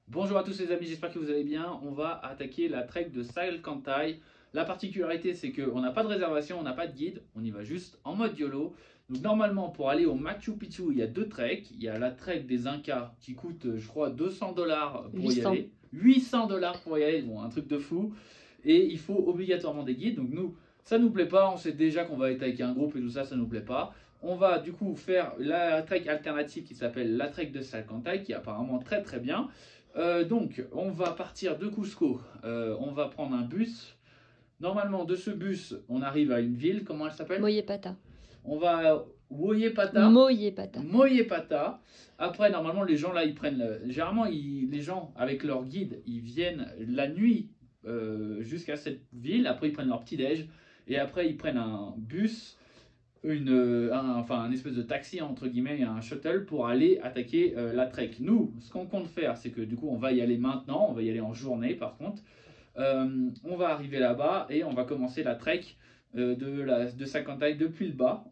Bonjour à tous les amis, j'espère que vous allez bien. On va attaquer la trek de Salcantay. La particularité, c'est qu'on n'a pas de réservation, on n'a pas de guide, on y va juste en mode YOLO. Donc normalement, pour aller au Machu Picchu, il y a deux treks. Il y a la trek des Incas qui coûte, je crois, 200 $ pour y 800. aller. 800 $ pour y aller, bon, un truc de fou. Et il faut obligatoirement des guides. Donc nous, ça nous plaît pas, on sait déjà qu'on va être avec un groupe et tout ça, ça nous plaît pas. On va du coup faire la trek alternative qui s'appelle la trek de Salcantay, qui est apparemment très très bien. Donc, on va partir de Cusco. On va prendre un bus. Normalement, de ce bus, on arrive à une ville. Comment elle s'appelle? Moyepata. On va à Woyepata. Moyepata. Moyepata. Après, normalement, les gens là, ils prennent. Généralement, les gens avec leur guide, ils viennent la nuit jusqu'à cette ville. Après, ils prennent leur petit-déj. Et après, ils prennent un bus un espèce de taxi entre guillemets, un shuttle pour aller attaquer la trek. Nous, ce qu'on compte faire, c'est que du coup on va y aller maintenant, on va y aller en journée par contre. On va arriver là-bas et on va commencer la trek de Salcantay depuis le bas.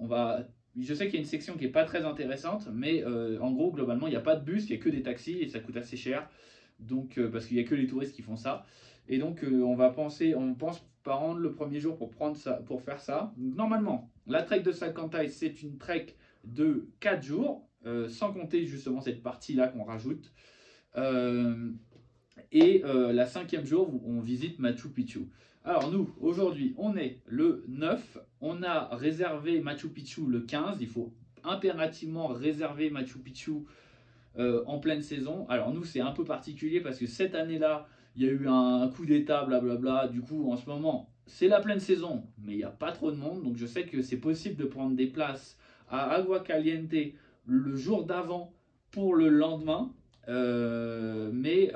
Je sais qu'il y a une section qui n'est pas très intéressante, mais en gros globalement il n'y a pas de bus, il n'y a que des taxis et ça coûte assez cher. Donc parce qu'il n'y a que les touristes qui font ça. Et donc on pense pas rendre le premier jour pour faire ça. Donc, normalement, la trek de Salcantay, c'est une trek de 4 jours, sans compter justement cette partie-là qu'on rajoute. La cinquième jour, on visite Machu Picchu. Alors nous, aujourd'hui, on est le 9. On a réservé Machu Picchu le 15. Il faut impérativement réserver Machu Picchu en pleine saison. Alors nous, c'est un peu particulier parce que cette année-là, il y a eu un coup d'état, blablabla. Du coup, en ce moment, c'est la pleine saison, mais il n'y a pas trop de monde. Donc je sais que c'est possible de prendre des places à Agua Caliente le jour d'avant pour le lendemain. Mais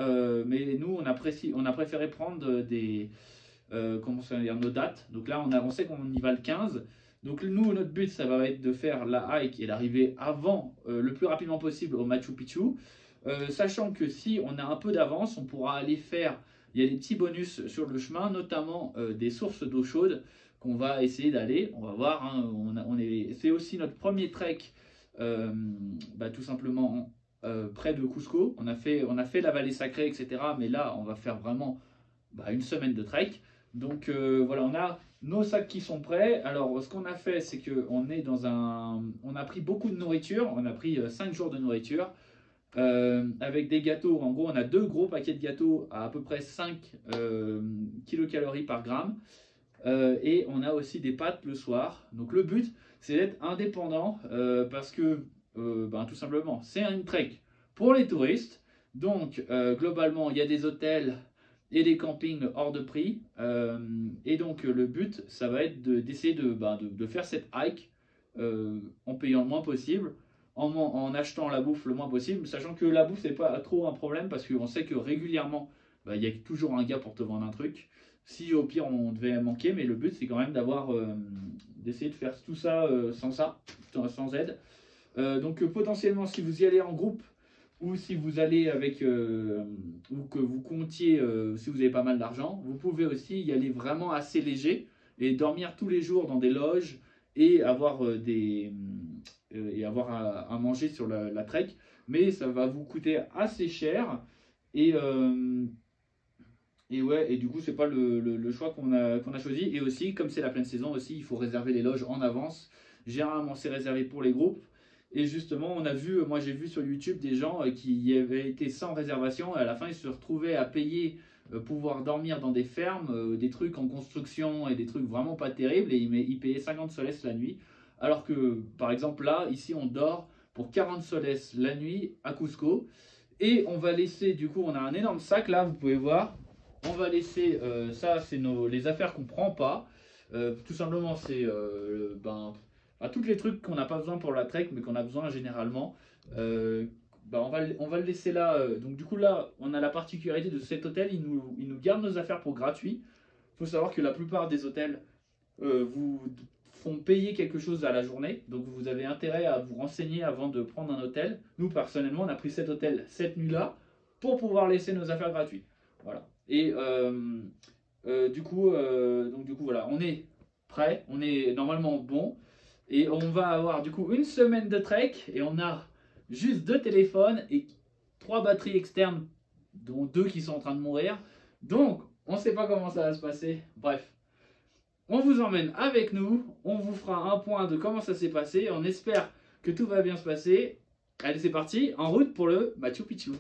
nous, on a préféré prendre comment ça veut dire, nos dates. Donc là, on sait qu'on y va le 15. Donc nous, notre but, ça va être de faire la hike et d'arriver avant, le plus rapidement possible au Machu Picchu. Sachant que si on a un peu d'avance, on pourra aller faire, il y a des petits bonus sur le chemin, notamment des sources d'eau chaude qu'on va essayer d'aller. On va voir, hein, c'est aussi notre premier trek, tout simplement près de Cusco. On a fait la vallée sacrée, etc. Mais là, on va faire vraiment une semaine de trek. Donc voilà, on a nos sacs qui sont prêts. Alors ce qu'on a fait, c'est qu'on est on a pris beaucoup de nourriture. On a pris 5 jours de nourriture. Avec des gâteaux, en gros on a 2 gros paquets de gâteaux à peu près 5 kilocalories par gramme, et on a aussi des pâtes le soir. Donc le but c'est d'être indépendant, parce que tout simplement c'est une trek pour les touristes. Donc globalement il y a des hôtels et des campings hors de prix, et donc le but ça va être d'essayer de faire cette hike en payant le moins possible, en achetant la bouffe le moins possible, sachant que la bouffe c'est pas trop un problème parce qu'on sait que régulièrement il y a toujours un gars pour te vendre un truc. Si au pire on devait manquer, mais le but c'est quand même d'essayer de faire tout ça sans aide. Donc potentiellement si vous y allez en groupe ou si vous allez ou que vous comptiez, si vous avez pas mal d'argent, vous pouvez aussi y aller vraiment assez léger et dormir tous les jours dans des loges et avoir à manger sur la trek, mais ça va vous coûter assez cher. Et du coup c'est pas le choix qu'on a choisi. Et aussi comme c'est la pleine saison aussi, il faut réserver les loges en avance. Généralement c'est réservé pour les groupes. Et justement moi j'ai vu sur YouTube des gens qui y avaient été sans réservation et à la fin ils se retrouvaient à payer, pouvoir dormir dans des fermes, des trucs en construction et des trucs vraiment pas terribles, et ils payaient 50 soles la nuit. Alors que, par exemple, là, ici, on dort pour 40 soles la nuit à Cusco. Et on va laisser, du coup, on a un énorme sac, là, vous pouvez voir. On va laisser, ça, c'est les affaires qu'on ne prend pas. Tout simplement, c'est tous les trucs qu'on n'a pas besoin pour la trek, mais qu'on a besoin généralement. On va le laisser là. Donc, du coup, là, on a la particularité de cet hôtel, il nous garde nos affaires pour gratuit. Il faut savoir que la plupart des hôtels vous font payer quelque chose à la journée, donc vous avez intérêt à vous renseigner avant de prendre un hôtel. Nous personnellement on a pris cet hôtel cette nuit-là pour pouvoir laisser nos affaires gratuites. Voilà. Et du coup voilà, on est prêt, on est normalement bon, et on va avoir du coup une semaine de trek et on a juste 2 téléphones et 3 batteries externes dont 2 qui sont en train de mourir. Donc, on ne sait pas comment ça va se passer. Bref, on vous emmène avec nous, on vous fera un point de comment ça s'est passé, on espère que tout va bien se passer. Allez, c'est parti, en route pour le Machu Picchu.